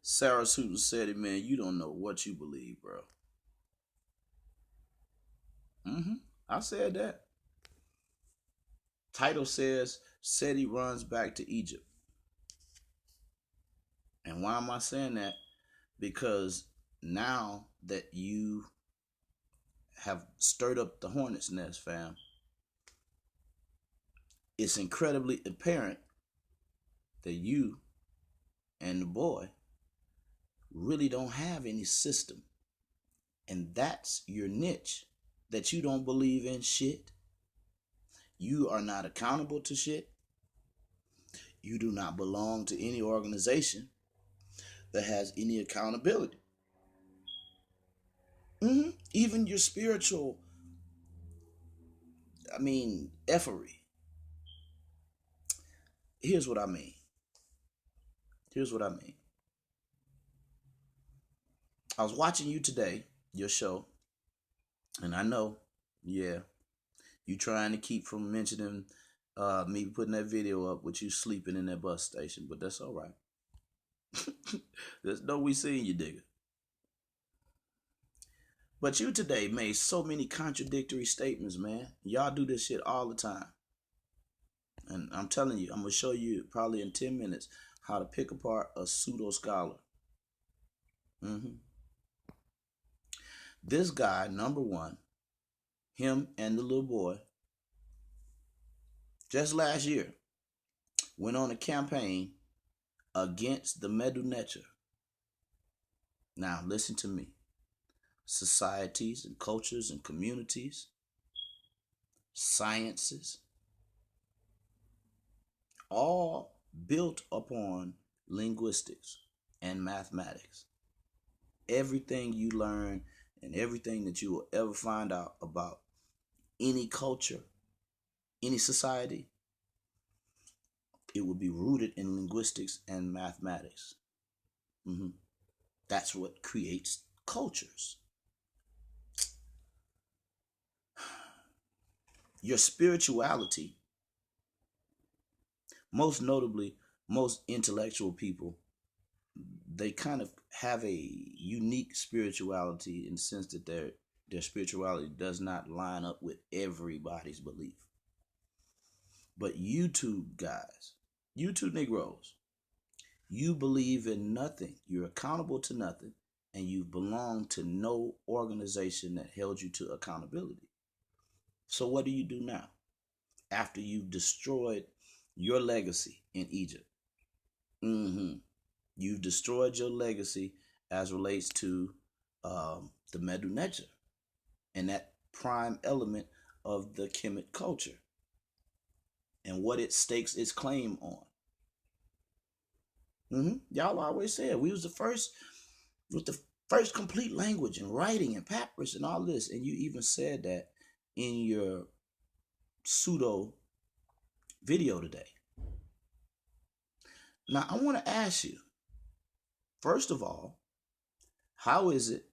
Sarah Susan said it, man, you don't know what you believe, bro. Mm-hmm. I said that. Title says Seti runs back to Egypt. And why am I saying that? Because now that you have stirred up the hornet's nest, fam, it's incredibly apparent that you and the boy really don't have any system. And that's your niche. That you don't believe in shit. You are not accountable to shit. You do not belong to any organization that has any accountability. Even your spiritual, effery. Here's what I mean. Here's what I mean. I was watching you today, your show, and I know, yeah, you trying to keep from mentioning me putting that video up with you sleeping in that bus station, but that's all right. There's no we seeing you, digger. But you today made so many contradictory statements, man. Y'all do this shit all the time. And I'm telling you, I'm going to show you probably in 10 minutes how to pick apart a pseudo scholar. hmm This guy, number one, him and the little boy, just last year, went on a campaign against the Medu Neter. Now, listen to me. Societies and cultures and communities, sciences, all built upon linguistics and mathematics. Everything you learn and everything that you will ever find out about any culture, any society, it will be rooted in linguistics and mathematics. hmm That's what creates cultures. Your spirituality, most notably, most intellectual people, they kind of have a unique spirituality in the sense that their spirituality does not line up with everybody's belief. But YouTube guys, YouTube Negroes, you believe in nothing. You're accountable to nothing, and you belong to no organization that held you to accountability. So what do you do now after you've destroyed your legacy in Egypt? hmm You've destroyed your legacy as relates to the Medu Neter and that prime element of the Kemet culture and what it stakes its claim on. Y'all always said we was the first with the first complete language and writing and papyrus and all this, and you even said that in your pseudo video today. Now I want to ask you, first of all, how is it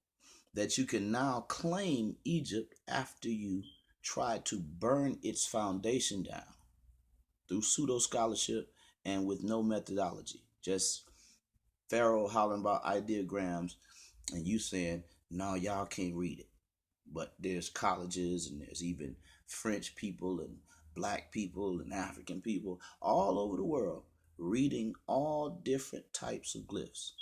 that you can now claim Egypt after you tried to burn its foundation down through pseudo scholarship and with no methodology? Just Pharaoh hollering about ideograms and you saying, no, y'all can't read it. But there's colleges and there's even French people and black people and African people all over the world reading all different types of glyphs.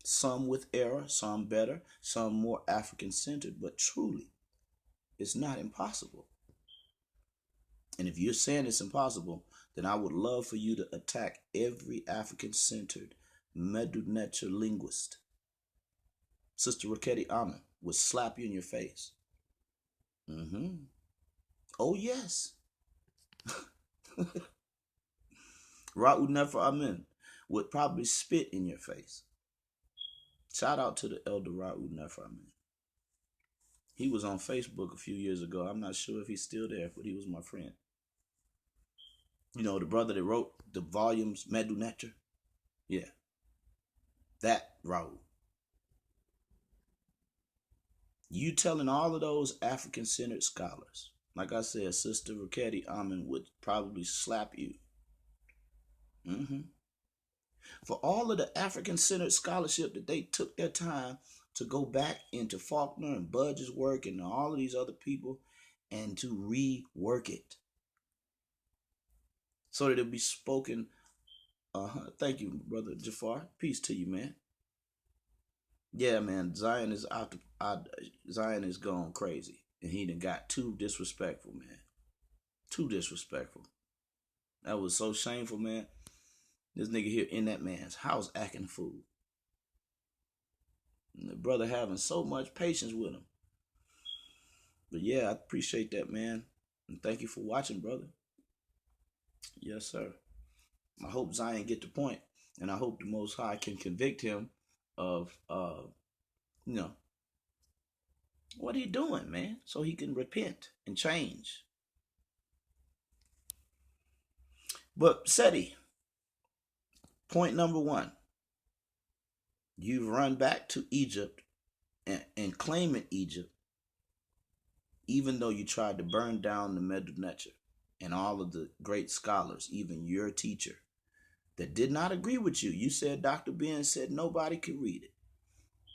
Some with error, some better, some more African centered, but truly, it's not impossible. And if you're saying it's impossible, then I would love for you to attack every African centered Medu Neter linguist. Sister Raketi Amen would slap you in your face. Oh, yes. Ra'u Nefer Amen would probably spit in your face. Shout out to the elder Ra'u Nefer Amen. He was on Facebook a few years ago. I'm not sure if he's still there, but he was my friend. You know, the brother that wrote the volumes Medu Neter? Yeah. That Ra'u. You telling all of those African-centered scholars, like I said, Sister Raketi Amen would probably slap you. For all of the African-centered scholarship that they took their time to go back into Faulkner and Budge's work and all of these other people and to rework it so that it'll be spoken. Thank you, brother Jafar. Peace to you, man. Yeah, man. Zion is gone crazy, and he done got too disrespectful, man. Too disrespectful. That was so shameful, man. This nigga here in that man's house acting a fool. And the brother having so much patience with him. But yeah, I appreciate that, man. And thank you for watching, brother. Yes, sir. I hope Zion get the point, and I hope the Most High can convict him of, you know, what he doing, man, so he can repent and change. But Seti, point number one, you've run back to Egypt and claiming Egypt, even though you tried to burn down the Medu Neter and all of the great scholars, even your teacher, that did not agree with you. You said Dr. Ben said nobody could read it.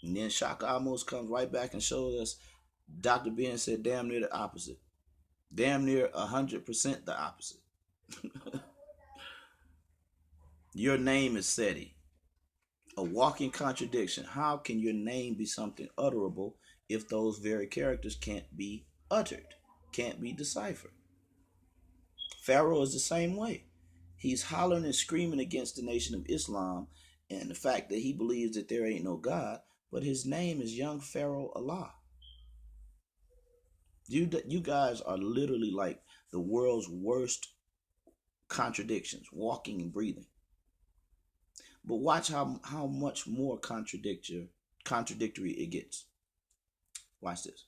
And then Shaka almost comes right back and shows us Dr. Ben said damn near the opposite. Damn near 100% the opposite. Your name is Seti, a walking contradiction. How can your name be something utterable if those very characters can't be uttered, can't be deciphered? Pharaoh is the same way. He's hollering and screaming against the Nation of Islam and the fact that he believes that there ain't no God, but his name is young Pharaoh Allah. You guys are literally like the world's worst contradictions, walking and breathing. But watch how much more contradictory it gets. Watch this.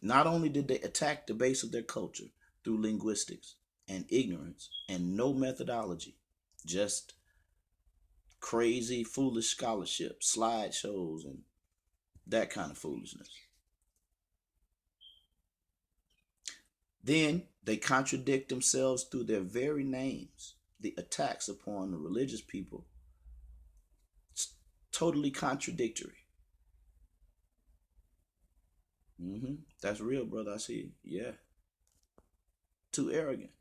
Not only did they attack the base of their culture through linguistics and ignorance and no methodology, just crazy, foolish scholarship, slideshows, and that kind of foolishness. Then they contradict themselves through their very names. The attacks upon the religious people, it's totally contradictory. That's real, brother. I see. Yeah. Too arrogant.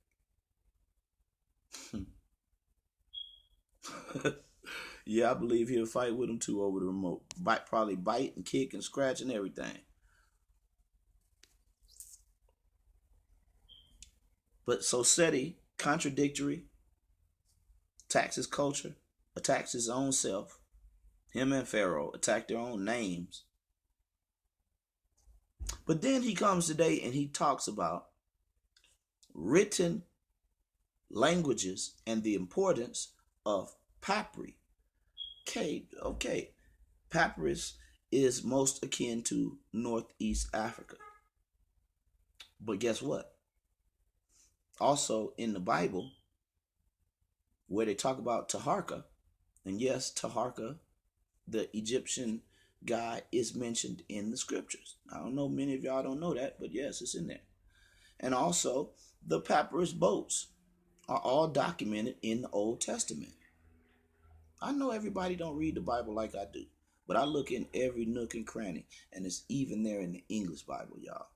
Yeah, I believe he'll fight with him too over the remote. Probably bite and kick and scratch and everything. But so Seti, contradictory, attacks his culture, attacks his own self. Him and Pharaoh attack their own names. But then he comes today and he talks about written languages and the importance of papyri. Okay. Papyrus is most akin to Northeast Africa. But guess what? Also in the Bible, where they talk about Taharka, and yes, Taharka, the Egyptian god, is mentioned in the scriptures. I don't know, many of y'all don't know that, but yes, it's in there. And also, the papyrus boats are all documented in the Old Testament. I know everybody don't read the Bible like I do, but I look in every nook and cranny, and it's even there in the English Bible, y'all.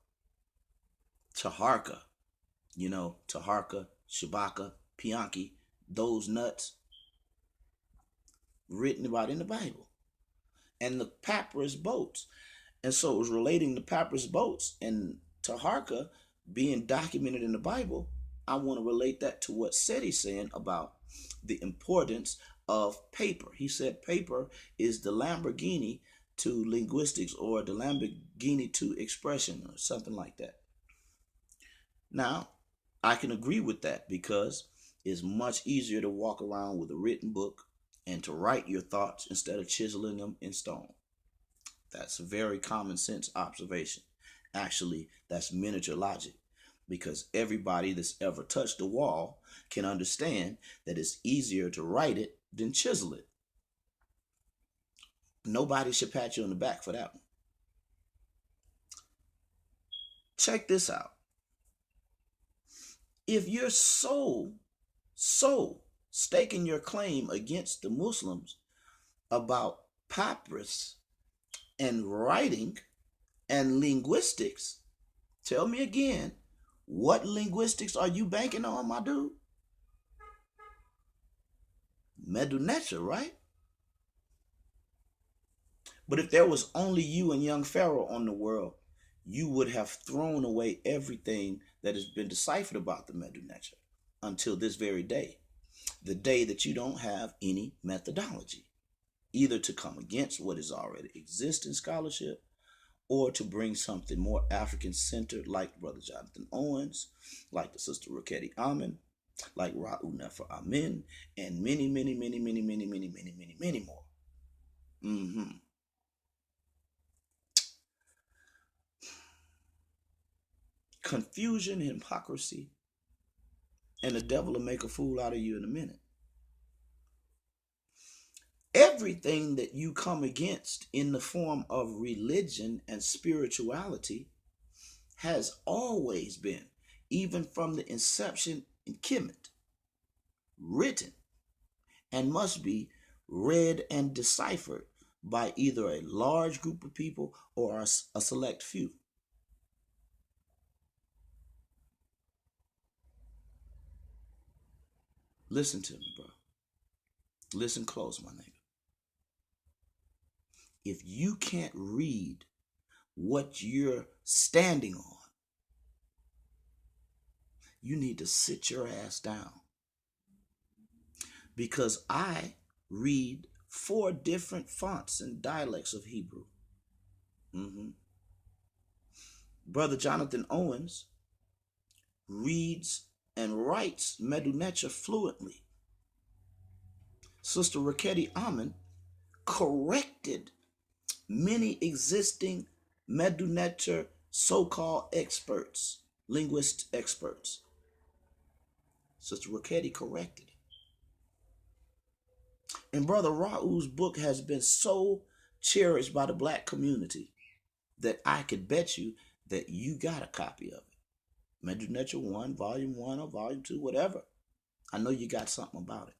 Taharka, Taharka, Shabaka, Pianki, those nuts, written about in the Bible. And the papyrus boats. And so it was relating the papyrus boats and Taharka being documented in the Bible. I want to relate that to what Seti's saying about the importance of paper. He said paper is the Lamborghini to linguistics, or the Lamborghini to expression, or something like that. Now, I can agree with that, because it's much easier to walk around with a written book and to write your thoughts instead of chiseling them in stone. That's a very common sense observation. Actually, that's miniature logic, because everybody that's ever touched a wall can understand that it's easier to write it than chisel it. Nobody should pat you on the back for that one. Check this out. If you're so staking your claim against the Muslims about papyrus and writing and linguistics. Tell me again, what linguistics are you banking on, my dude? Medu Neter, right? But if there was only you and young Pharaoh on the world, you would have thrown away everything that has been deciphered about the Medu Neter until this very day. The day that you don't have any methodology, either to come against what is already existing scholarship or to bring something more African centered, like Brother Jonathan Owens, like the Sister Roketi Amen, like Ra'u Nefer Amen, and many, many, many, many, many, many, many, many, many more. Confusion, hypocrisy, and the devil will make a fool out of you in a minute. Everything that you come against in the form of religion and spirituality has always been, even from the inception in Kemet, written and must be read and deciphered by either a large group of people or a select few. Listen to me, bro. Listen close, my nigga. If you can't read what you're standing on, you need to sit your ass down. Because I read 4 different fonts and dialects of Hebrew. Brother Jonathan Owens reads and writes Medu Neter fluently. Sister Roketi Amen corrected many existing Medu Neter so-called experts, linguist experts. Sister Roketi corrected it. And Brother Ra'u's book has been so cherished by the black community that I could bet you that you got a copy of it. Medu Neter 1, Volume 1 or Volume 2, whatever. I know you got something about it.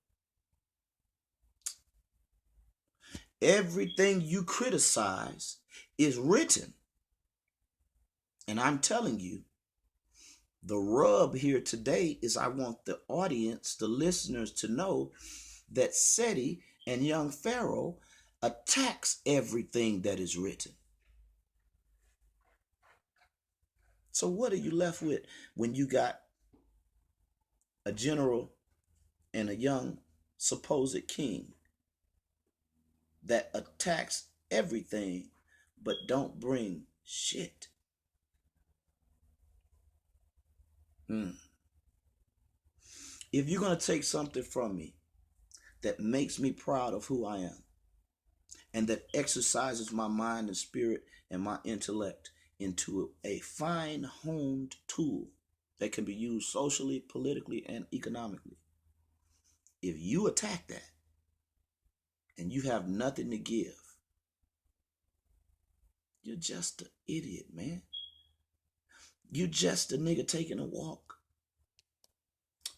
Everything you criticize is written. And I'm telling you, the rub here today is I want the audience, the listeners, to know that Seti and young Pharaoh attacks everything that is written. So what are you left with when you got a general and a young supposed king that attacks everything but don't bring shit? If you're going to take something from me that makes me proud of who I am and that exercises my mind and spirit and my intellect into a fine-honed tool that can be used socially, politically, and economically, if you attack that and you have nothing to give, you're just an idiot, man. You're just a nigga taking a walk.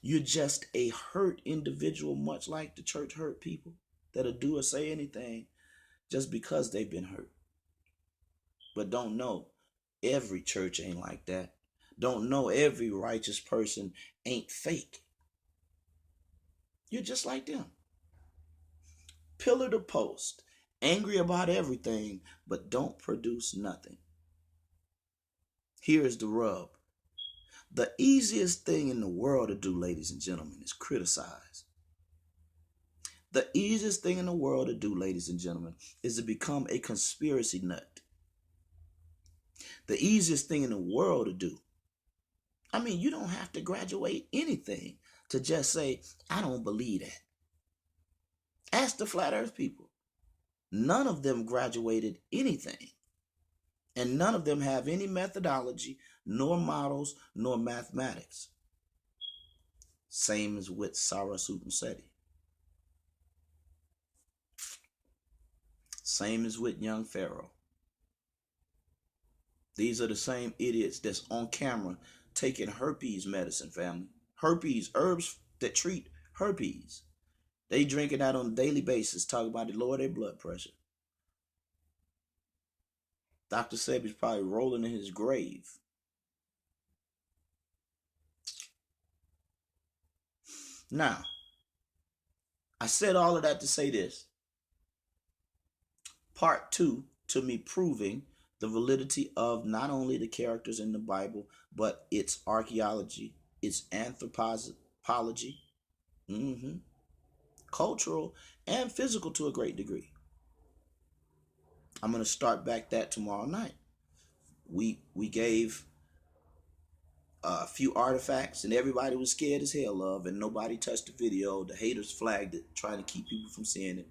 You're just a hurt individual, much like the church hurt people that'll do or say anything just because they've been hurt. But don't know every church ain't like that. Don't know every righteous person ain't fake. You're just like them. Pillar to post, angry about everything, but don't produce nothing. Here's the rub. The easiest thing in the world to do, ladies and gentlemen, is criticize. The easiest thing in the world to do, ladies and gentlemen, is to become a conspiracy nut. The easiest thing in the world to do. I mean, you don't have to graduate anything to just say, I don't believe that. Ask the flat earth people. None of them graduated anything. And none of them have any methodology, nor models, nor mathematics. Same as with Sarasut and Seti. Same as with young Pharaoh. These are the same idiots that's on camera taking herpes medicine, family. Herpes, herbs that treat herpes. They drinking that on a daily basis, talking about to lower their blood pressure. Dr. Sebi's probably rolling in his grave. Now, I said all of that to say this. Part two to me proving the validity of not only the characters in the Bible, but its archaeology, its anthropology, mm-hmm, cultural, and physical to a great degree. I'm going to start back that tomorrow night. We gave a few artifacts, and everybody was scared as hell of, and nobody touched the video. The haters flagged it, trying to keep people from seeing it,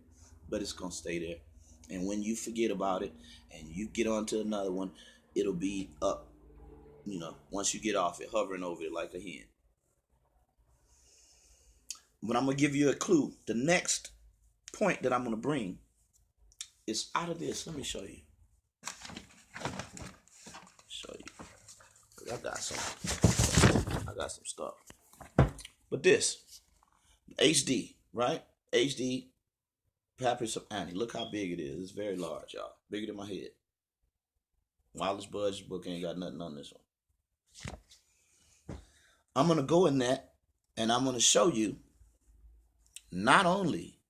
but it's gonna stay there. And when you forget about it and you get on to another one, it'll be up. Once you get off it, hovering over it like a hen. But I'm gonna give you a clue. The next point that I'm gonna bring is out of this. Let me show you. I got some stuff. But this HD, right? HD Papyrus of Annie. Look how big it is. It's very large, y'all. Bigger than my head. Wallace Budge's book ain't got nothing on this one. I'm gonna go in that, and I'm gonna show you not only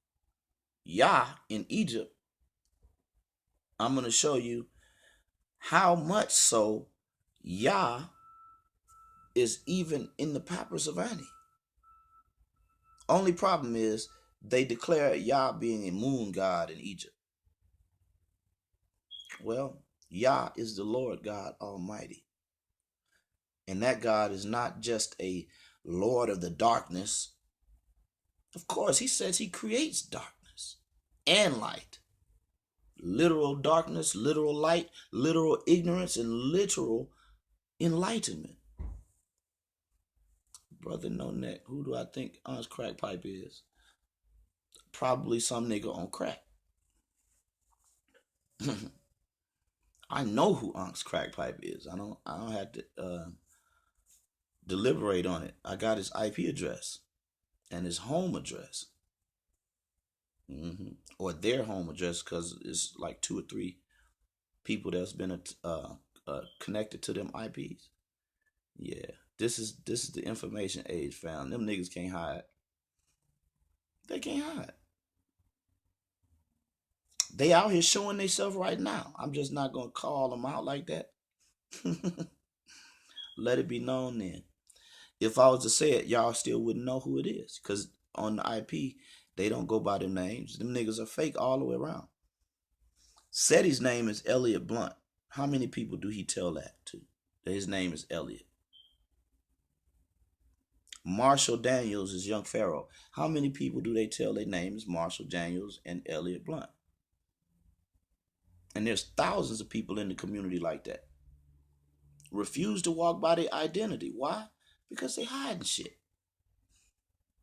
Yah in Egypt. I'm gonna show you how much so Yah is even in the Papyrus of Annie. Only problem is they declare Yah being a moon god in Egypt. Well, Yah is the Lord God Almighty. And that God is not just a Lord of the darkness. Of course, he says he creates darkness and light. Literal darkness, literal light, literal ignorance, and literal enlightenment. Brother No Neck, who do I think Aunt's crack pipe is? Probably some nigga on crack. I know who Aunt's crack pipe is. I don't have to deliberate on it. I got his IP address and his home address. Or their home address, because it's like 2 or 3 people that's been connected to them IPs. Yeah, this is the information age, fam. Them niggas can't hide. They can't hide. They out here showing themselves right now. I'm just not gonna call them out like that. Let it be known then. If I was to say it, y'all still wouldn't know who it is, because on the IP, they don't go by them names. Them niggas are fake all the way around. Seti's name is Elliot Blunt. How many people do he tell that to? That his name is Elliot. Marshall Daniels is young Pharaoh. How many people do they tell their name is Marshall Daniels and Elliot Blunt? And there's thousands of people in the community like that. Refuse to walk by their identity. Why? Because they hiding shit.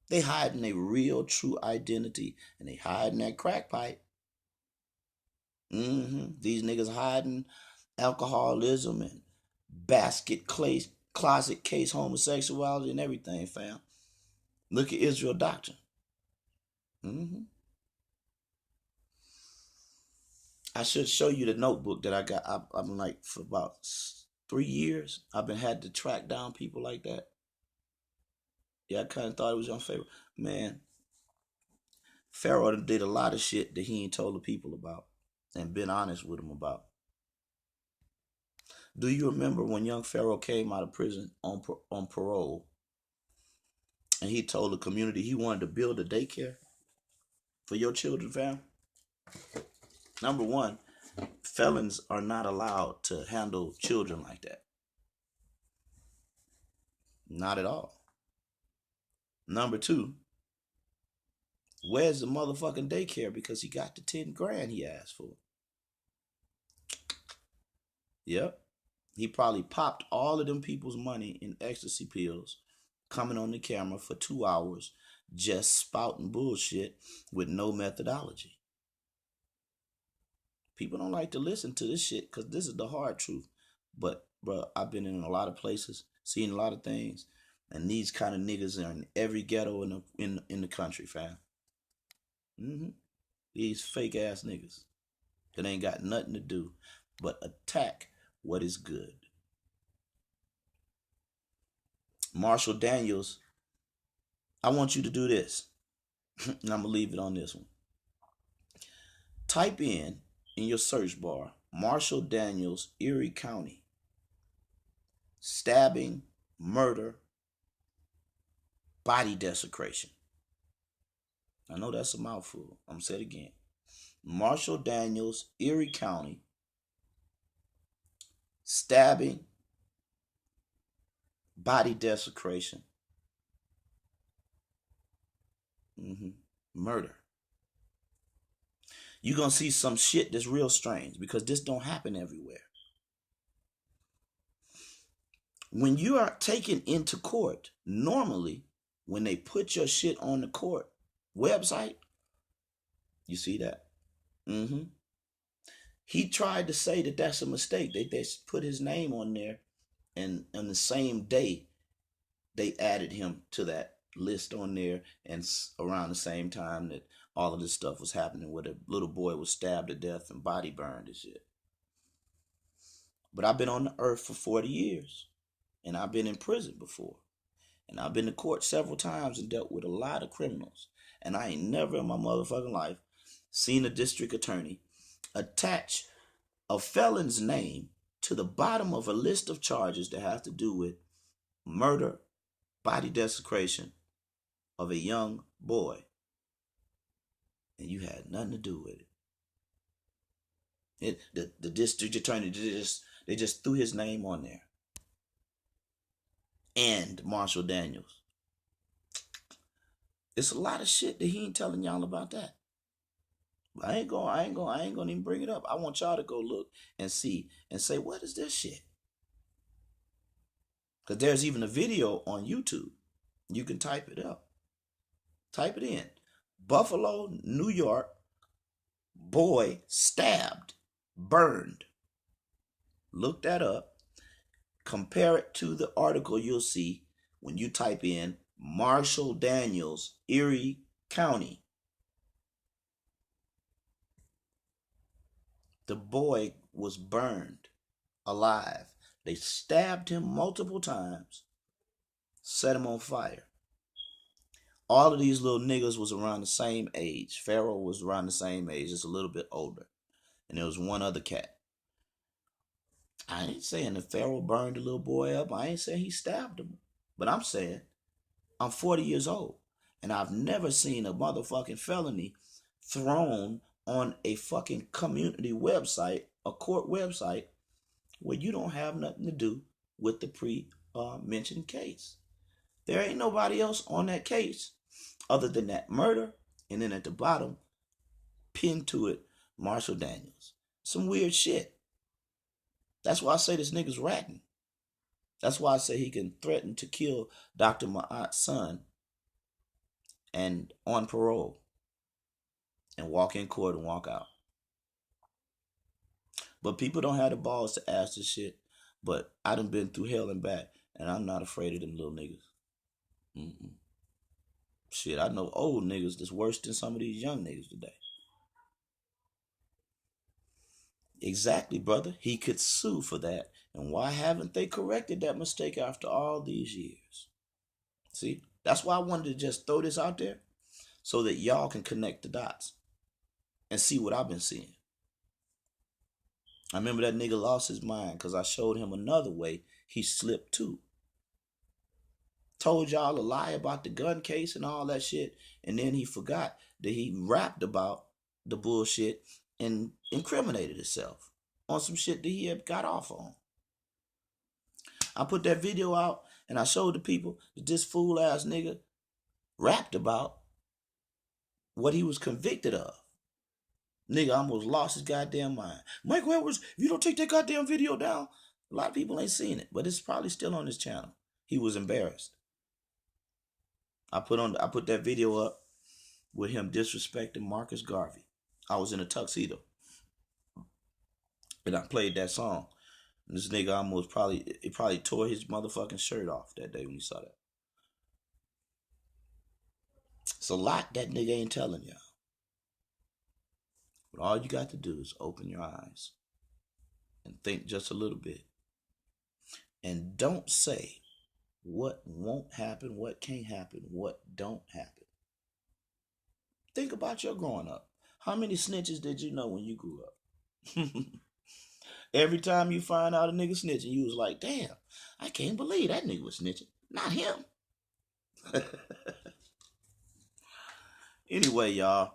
They hiding a real, true identity, and they hiding that crack pipe. These niggas hiding alcoholism and closet case homosexuality and everything, fam. Look at Israel Doctrine. I should show you the notebook that I got. I've been like for about 3 years. I've been had to track down people like that. Yeah, I kind of thought it was your favorite. Man, Pharaoh did a lot of shit that he ain't told the people about and been honest with them about. Do you remember when young Pharaoh came out of prison on parole and he told the community he wanted to build a daycare for your children, fam? Number one, felons are not allowed to handle children like that. Not at all. Number two, where's the motherfucking daycare? Because he got the 10 grand he asked for. Yep. He probably popped all of them people's money in ecstasy pills, coming on the camera for 2 hours, just spouting bullshit with no methodology. People don't like to listen to this shit because this is the hard truth. But, bro, I've been in a lot of places, seen a lot of things, and these kind of niggas are in every ghetto in the country, fam. Mm-hmm. These fake ass niggas that ain't got nothing to do but attack what is good. Marshall Daniels, I want you to do this. And I'm gonna leave it on this one. Type in your search bar, Marshall Daniels, Erie County. Stabbing, murder, body desecration. I know that's a mouthful. I'm gonna say it again. Marshall Daniels, Erie County. Stabbing, body desecration, murder. You're gonna see some shit that's real strange because this don't happen everywhere. When you are taken into court, normally when they put your shit on the court website, you see that? Mm-hmm. He tried to say that that's a mistake. They put his name on there, and on the same day, they added him to that list on there, and around the same time that all of this stuff was happening, where the little boy was stabbed to death and body burned and shit. But I've been on the earth for 40 years, and I've been in prison before, and I've been to court several times and dealt with a lot of criminals, and I ain't never in my motherfucking life seen a district attorney attach a felon's name to the bottom of a list of charges that have to do with murder, body desecration of a young boy, and you had nothing to do with it. The district attorney they just threw his name on there. And Marshall Daniels. It's a lot of shit that he ain't telling y'all about that. I ain't gonna even bring it up. I want y'all to go look and see and say, what is this shit? Because there's even a video on YouTube. You can type it up. Type it in. Buffalo, New York, boy stabbed, burned. Look that up. Compare it to the article you'll see when you type in Marshall Daniels, Erie County. The boy was burned alive. They stabbed him multiple times, set him on fire. All of these little niggas was around the same age. Pharaoh was around the same age, just a little bit older. And there was one other cat. I ain't saying that Pharaoh burned the little boy up. I ain't saying he stabbed him. But I'm saying I'm 40 years old, and I've never seen a motherfucking felony thrown on a fucking community website, a court website, where you don't have nothing to do with the pre-mentioned case. There ain't nobody else on that case other than that murder, and then at the bottom, pinned to it, Marshall Daniels. Some weird shit. That's why I say this nigga's ratting. That's why I say he can threaten to kill Dr. Ma'at's son and on parole and walk in court and walk out. But people don't have the balls to ask this shit. But I done been through hell and back, and I'm not afraid of them little niggas. Shit, I know old niggas that's worse than some of these young niggas today. Exactly, brother. He could sue for that. And why haven't they corrected that mistake after all these years? See, that's why I wanted to just throw this out there so that y'all can connect the dots and see what I've been seeing. I remember that nigga lost his mind because I showed him another way he slipped too. Told y'all a lie about the gun case and all that shit, and then he forgot that he rapped about the bullshit and incriminated himself on some shit that he had got off on. I put that video out and I showed the people that this fool ass nigga rapped about what he was convicted of. Nigga almost lost his goddamn mind. Mike Edwards, if you don't take that goddamn video down, a lot of people ain't seen it, but it's probably still on his channel. He was embarrassed. I put that video up with him disrespecting Marcus Garvey. I was in a tuxedo, and I played that song. And this nigga almost probably tore his motherfucking shirt off that day when he saw that. It's a lot that nigga ain't telling y'all. But all you got to do is open your eyes and think just a little bit. And don't say what won't happen, what can't happen, what don't happen. Think about your growing up. How many snitches did you know when you grew up? Every time you find out a nigga snitching, you was like, damn, I can't believe that nigga was snitching. Not him. Anyway, y'all.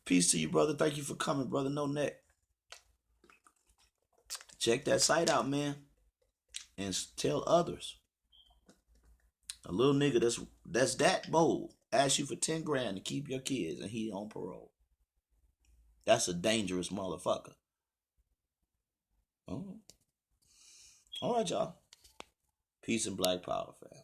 Peace to you, brother. Thank you for coming, brother. No neck. Check that site out, man. And tell others. A little nigga that's that bold ask you for 10 grand to keep your kids and he on parole. That's a dangerous motherfucker. Oh. All right, y'all. Peace and black power, fam.